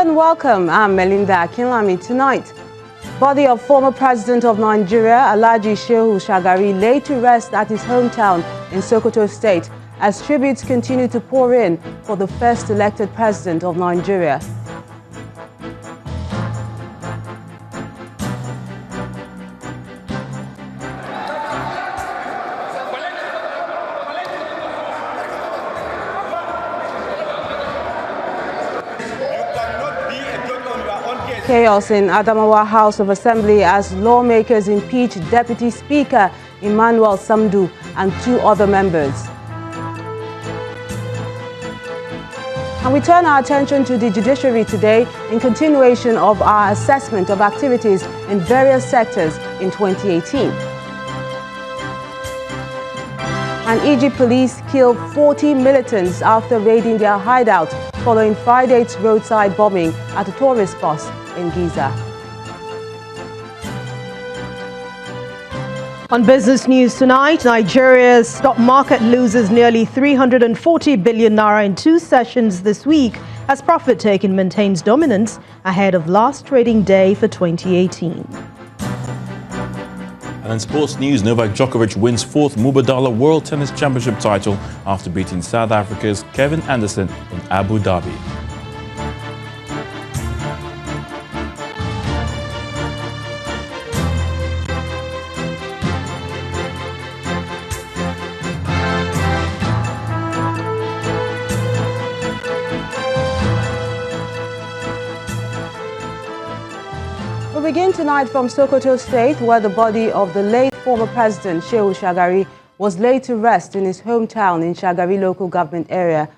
and welcome. I'm Melinda Akinlami. Tonight, body of former president of Nigeria, Alhaji Shehu Shagari, laid to rest at his hometown in Sokoto State as tributes continue to pour in for the first elected president of Nigeria. Chaos in Adamawa House of Assembly as lawmakers impeach Deputy Speaker Emmanuel Samdu and 2 other members. And we turn our attention to the judiciary today in continuation of our assessment of activities in various sectors in 2018. And Egypt police killed 40 militants after raiding their hideout following Friday's roadside bombing at a tourist bus in Giza. On business news tonight, Nigeria's stock market loses nearly 340 billion naira in 2 sessions this week as profit-taking maintains dominance ahead of last trading day for 2018. And in sports news, Novak Djokovic wins 4th Mubadala World Tennis Championship title after beating South Africa's Kevin Anderson in Abu Dhabi. We begin tonight from Sokoto State, where the body of the late former president, Shehu Shagari, was laid to rest in his hometown in Shagari local government area.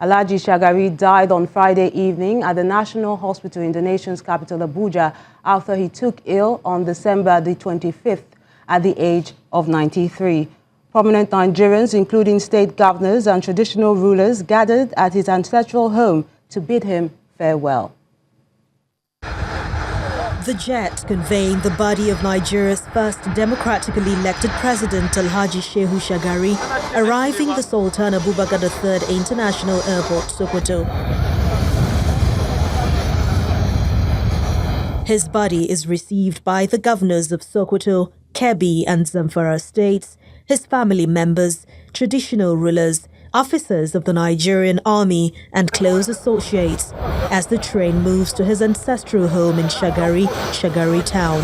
Alhaji Shagari died on Friday evening at the National Hospital in the nation's capital, Abuja, after he took ill on December the 25th at the age of 93. Prominent Nigerians, including state governors and traditional rulers, gathered at his ancestral home to bid him farewell. The jet conveying the body of Nigeria's first democratically elected president, Alhaji Shehu Shagari, arriving the Sultan Abubakar III International Airport, Sokoto. His body is received by the governors of Sokoto, Kebbi and Zamfara states, his family members, traditional rulers, officers of the Nigerian army and close associates as the train moves to his ancestral home in Shagari, Shagari town.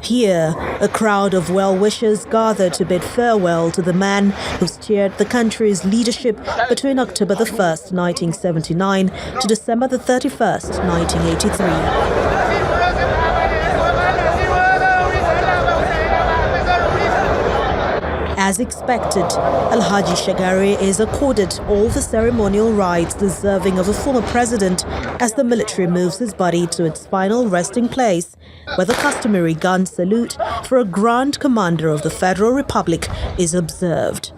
Here, a crowd of well-wishers gather to bid farewell to the man who steered the country's leadership between October the 1st, 1979 to December the 31st, 1983. As expected, Alhaji Shagari is accorded all the ceremonial rites deserving of a former president as the military moves his body to its final resting place, where the customary gun salute for a Grand Commander of the Federal Republic is observed.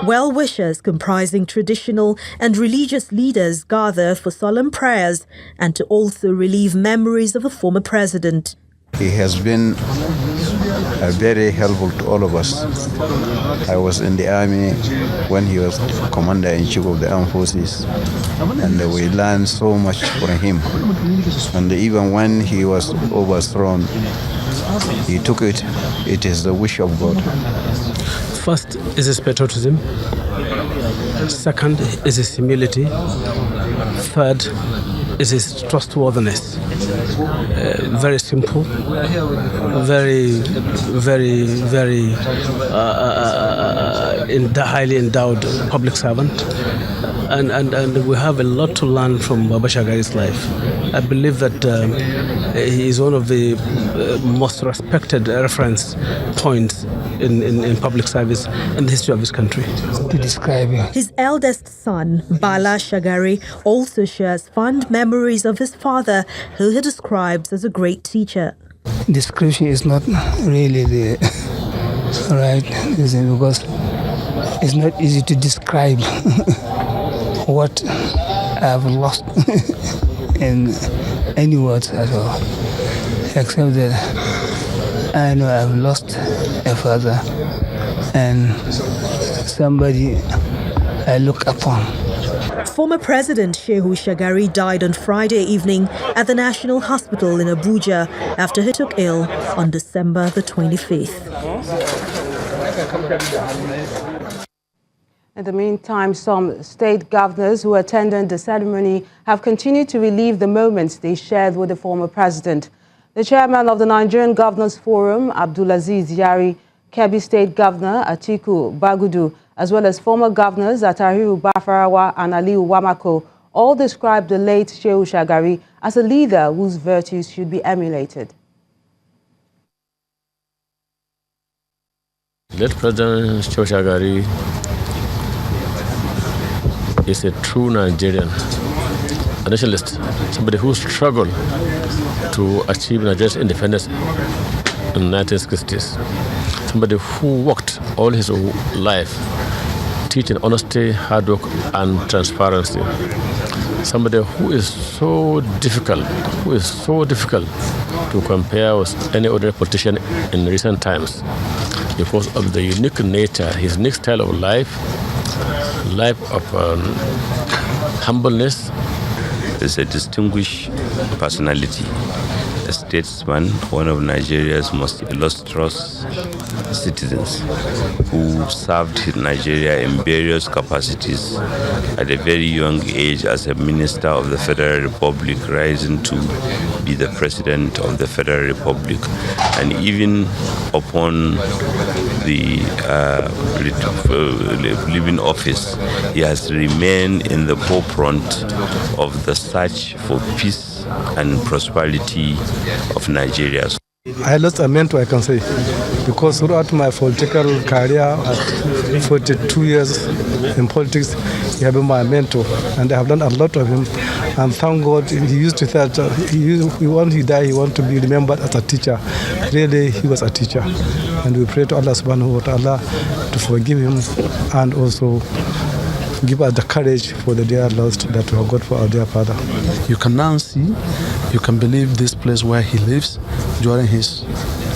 Well-wishers comprising traditional and religious leaders gather for solemn prayers and to also relive memories of a former president. He has been very helpful to all of us. I was in the army when he was commander-in-chief of the armed forces, and we learned so much from him. And even when he was overthrown, he took it. It is the wish of God. First is his patriotism. Second is his humility. Third is his trustworthiness. Very simple, very highly endowed public servant, and we have a lot to learn from Baba Shagari's life. I believe that he is one of the most respected reference points in public service in the history of this country. To describe him. His eldest son, Bala Shagari, also shares fond memories of his father, who he describes as a great teacher. description is not really the right reason, because it's not easy to describe what I've lost in any words at all, except that I know I've lost a father and somebody I look upon. Former President Shehu Shagari died on Friday evening at the National Hospital in Abuja after he took ill on December the 25th. In the meantime, some state governors who attended the ceremony have continued to relive the moments they shared with the former president. The chairman of the Nigerian Governors Forum, Abdulaziz Yari, Kebbi State Governor Atiku Bagudu, as well as former governors Atahiru Bafarawa and Aliu Wamako, all described the late Shehu Shagari as a leader whose virtues should be emulated. Late President Shehu Shagari is a true Nigerian, a nationalist, somebody who struggled to achieve Nigeria's independence in the 1960s, somebody who worked all his life teaching honesty, hard work, and transparency. Somebody who is so difficult to compare with any other politician in recent times because of the unique nature, his unique style of life of humbleness. Is a distinguished personality, a statesman, one of Nigeria's most illustrious citizens who served Nigeria in various capacities at a very young age as a minister of the Federal Republic, rising to be the president of the Federal Republic, and even upon the leaving office, he has remained in the forefront of the search for peace and prosperity of Nigeria. I lost a mentor, I can say, because throughout my political career, at 42 years in politics, he has been my mentor, and I have learned a lot of him. And thank God, he used to say that when he died, he wanted to be remembered as a teacher. Really, he was a teacher. And we pray to Allah subhanahu wa ta'ala to forgive him and also give us the courage for the dear lost that we have got for our dear father. You can now see, you can believe this place where he lives during his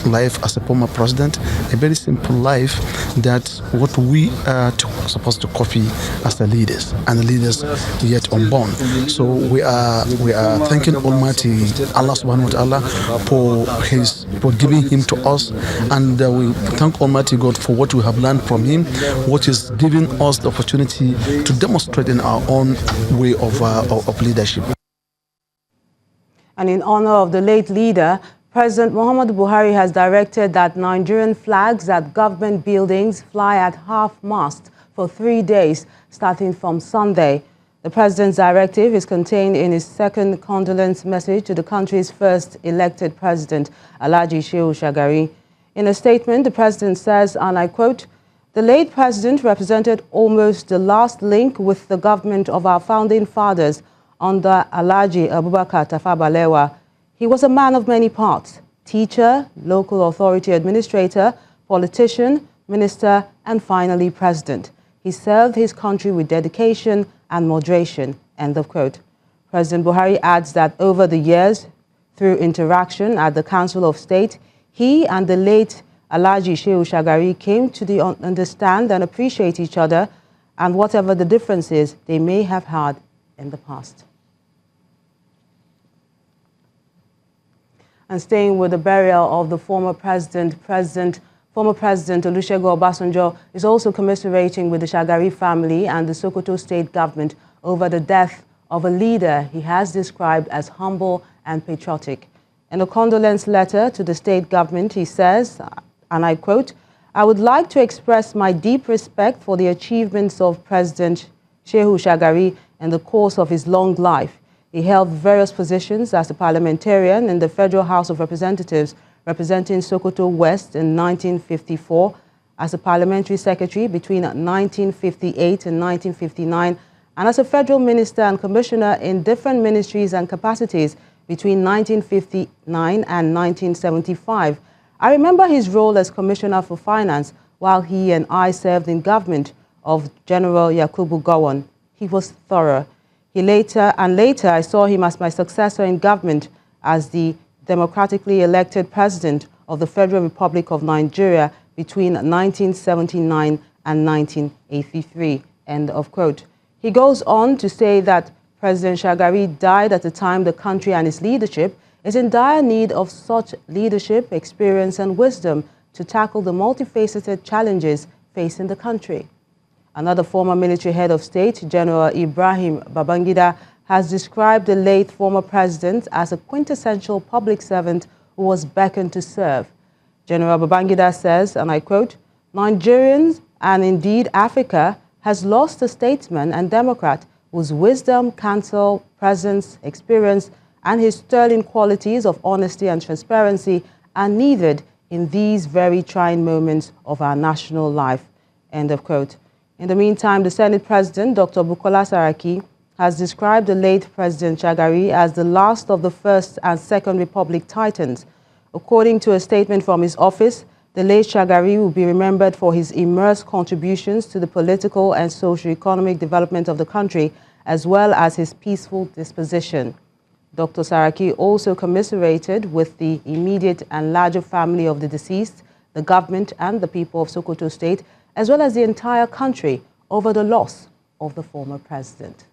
life as a former president, a very simple life that what we are supposed to copy as the leaders, and the leaders yet unborn. So we are thanking Almighty Allah subhanahu wa ta'ala for giving him to us, and we thank Almighty God for what we have learned from him, what is giving us the opportunity to demonstrate in our own way of leadership. And in honor of the late leader, President Muhammadu Buhari has directed that Nigerian flags at government buildings fly at half-mast for 3 days, starting from Sunday. The president's directive is contained in his second condolence message to the country's first elected president, Alhaji Shehu Shagari. In a statement, the president says, and I quote, "The late president represented almost the last link with the government of our founding fathers under Alhaji Abubakar Tafawa Balewa. He was a man of many parts: teacher, local authority administrator, politician, minister, and finally president. He served his country with dedication and moderation." End of quote. President Buhari adds that over the years, through interaction at the Council of State, he and the late Alhaji Shehu Shagari came to understand and appreciate each other, and whatever the differences they may have had in the past. And staying with the burial of the former president Olusegun Obasanjo is also commiserating with the Shagari family and the Sokoto state government over the death of a leader he has described as humble and patriotic. In a condolence letter to the state government, he says, and I quote, "I would like to express my deep respect for the achievements of President Shehu Shagari in the course of his long life. He held various positions as a parliamentarian in the Federal House of Representatives, representing Sokoto West in 1954, as a parliamentary secretary between 1958 and 1959, and as a federal minister and commissioner in different ministries and capacities between 1959 and 1975. I remember his role as Commissioner for Finance while he and I served in government of General Yakubu Gowon. He was thorough. Later I saw him as my successor in government as the democratically elected president of the Federal Republic of Nigeria between 1979 and 1983. End of quote. He goes on to say that President Shagari died at a time the country and its leadership is in dire need of such leadership, experience and wisdom to tackle the multifaceted challenges facing the country. Another former military head of state, General Ibrahim Babangida, has described the late former president as a quintessential public servant who was beckoned to serve. General Babangida says, and I quote, "Nigerians and indeed Africa has lost a statesman and democrat whose wisdom, counsel, presence, experience, and his sterling qualities of honesty and transparency are needed in these very trying moments of our national life." End of quote. In the meantime, the Senate President, Dr. Bukola Saraki, has described the late President Shagari as the last of the First and Second Republic titans. According to a statement from his office, the late Shagari will be remembered for his immense contributions to the political and socio-economic development of the country, as well as his peaceful disposition. Dr. Saraki also commiserated with the immediate and larger family of the deceased, the government and the people of Sokoto State, as well as the entire country over the loss of the former president.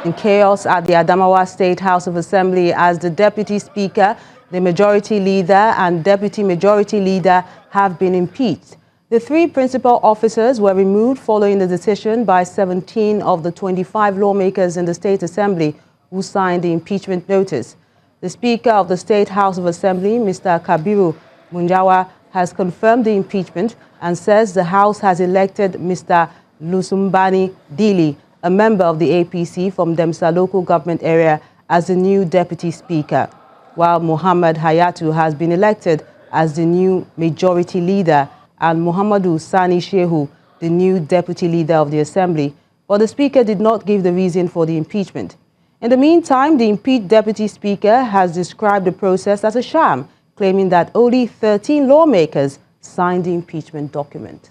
In chaos at the Adamawa State House of Assembly as the Deputy Speaker, the Majority Leader and Deputy Majority Leader have been impeached. The three principal officers were removed following the decision by 17 of the 25 lawmakers in the State Assembly who signed the impeachment notice. The Speaker of the State House of Assembly, Mr. Kabiru Munjawa, has confirmed the impeachment and says the House has elected Mr. Lusumbani Dili, a member of the APC from Demsa local government area, as the new Deputy Speaker, while Muhammad Hayatu has been elected as the new Majority Leader and Muhammadu Sani Shehu, the new Deputy Leader of the Assembly. But the Speaker did not give the reason for the impeachment. In the meantime, the impeached Deputy Speaker has described the process as a sham, claiming that only 13 lawmakers signed the impeachment document.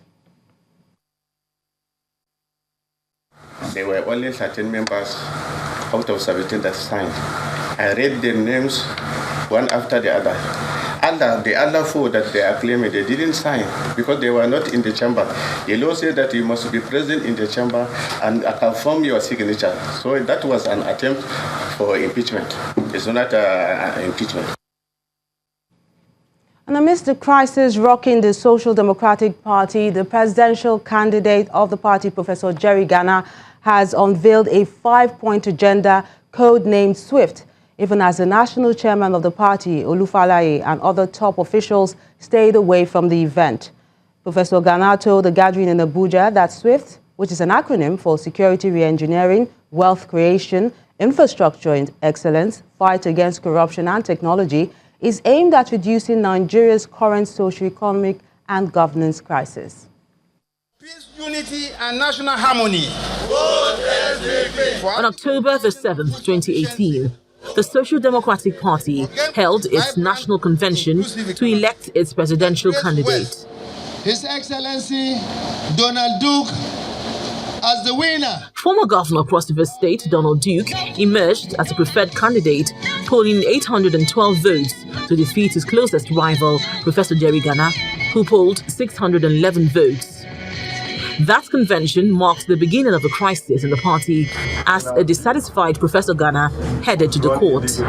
There were only 13 members out of 17 that signed. I read their names one after the other. The other four that they are claiming, they didn't sign because they were not in the chamber. The law said that you must be present in the chamber and confirm your signature. So that was an attempt for impeachment. It's not an impeachment. And amidst the crisis rocking the Social Democratic Party, the presidential candidate of the party, Professor Jerry Ghana, has unveiled a 5-point agenda codenamed SWIFT, even as the national chairman of the party, Olufalaye, and other top officials stayed away from the event. Professor Ghana told the gathering in Abuja that SWIFT, which is an acronym for Security Reengineering, Wealth Creation, Infrastructure Excellence, Fight Against Corruption and Technology, is aimed at reducing Nigeria's current socio-economic and governance crisis. Peace, unity, and national harmony. On October the 7th, 2018, the Social Democratic Party held its national convention to elect its presidential candidate. His Excellency Donald Duke as the winner. Former Governor of Cross River State, Donald Duke, emerged as a preferred candidate, polling 812 votes to defeat his closest rival, Professor Jerry Ghana, who polled 611 votes. That convention marked the beginning of a crisis in the party as a dissatisfied Professor Ghana headed to the court.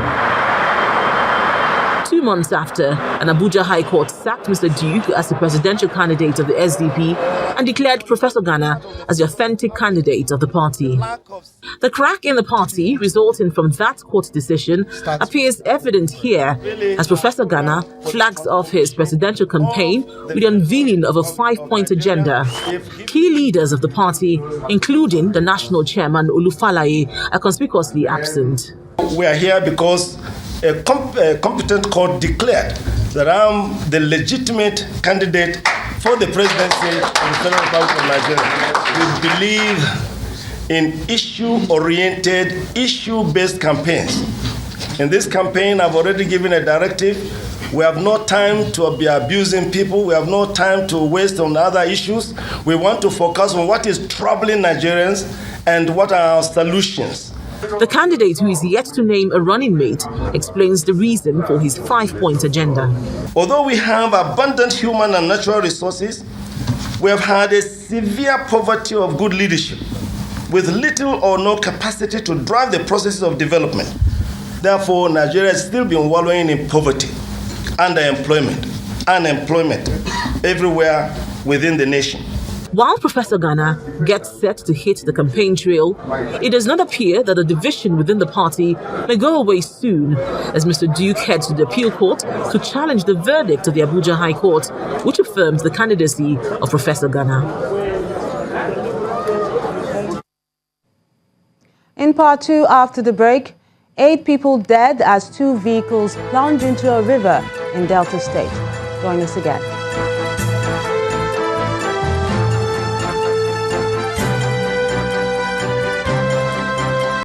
2 months after, an Abuja High Court sacked Mr. Duke as the presidential candidate of the SDP and declared Professor Ghana as the authentic candidate of the party. The crack in the party resulting from that court decision appears evident here as Professor Ghana flags off his presidential campaign with the unveiling of a 5-point agenda. Key leaders of the party, including the national chairman Olufalaye, are conspicuously absent. We are here because a competent court declared that I'm the legitimate candidate for the presidency of the Federal Republic of Nigeria. We believe in issue-oriented, issue-based campaigns. In this campaign, I've already given a directive. We have no time to be abusing people. We have no time to waste on other issues. We want to focus on what is troubling Nigerians and what are our solutions. The candidate, who is yet to name a running mate, explains the reason for his 5-point agenda. Although we have abundant human and natural resources, we have had a severe poverty of good leadership, with little or no capacity to drive the processes of development. Therefore, Nigeria has still been wallowing in poverty, underemployment, unemployment everywhere within the nation. While Professor Ghana gets set to hit the campaign trail, it does not appear that the division within the party may go away soon, as Mr. Duke heads to the appeal court to challenge the verdict of the Abuja High Court, which affirms the candidacy of Professor Ghana. In part 2, after the break, 8 people dead as 2 vehicles plunge into a river in Delta State. Join us again.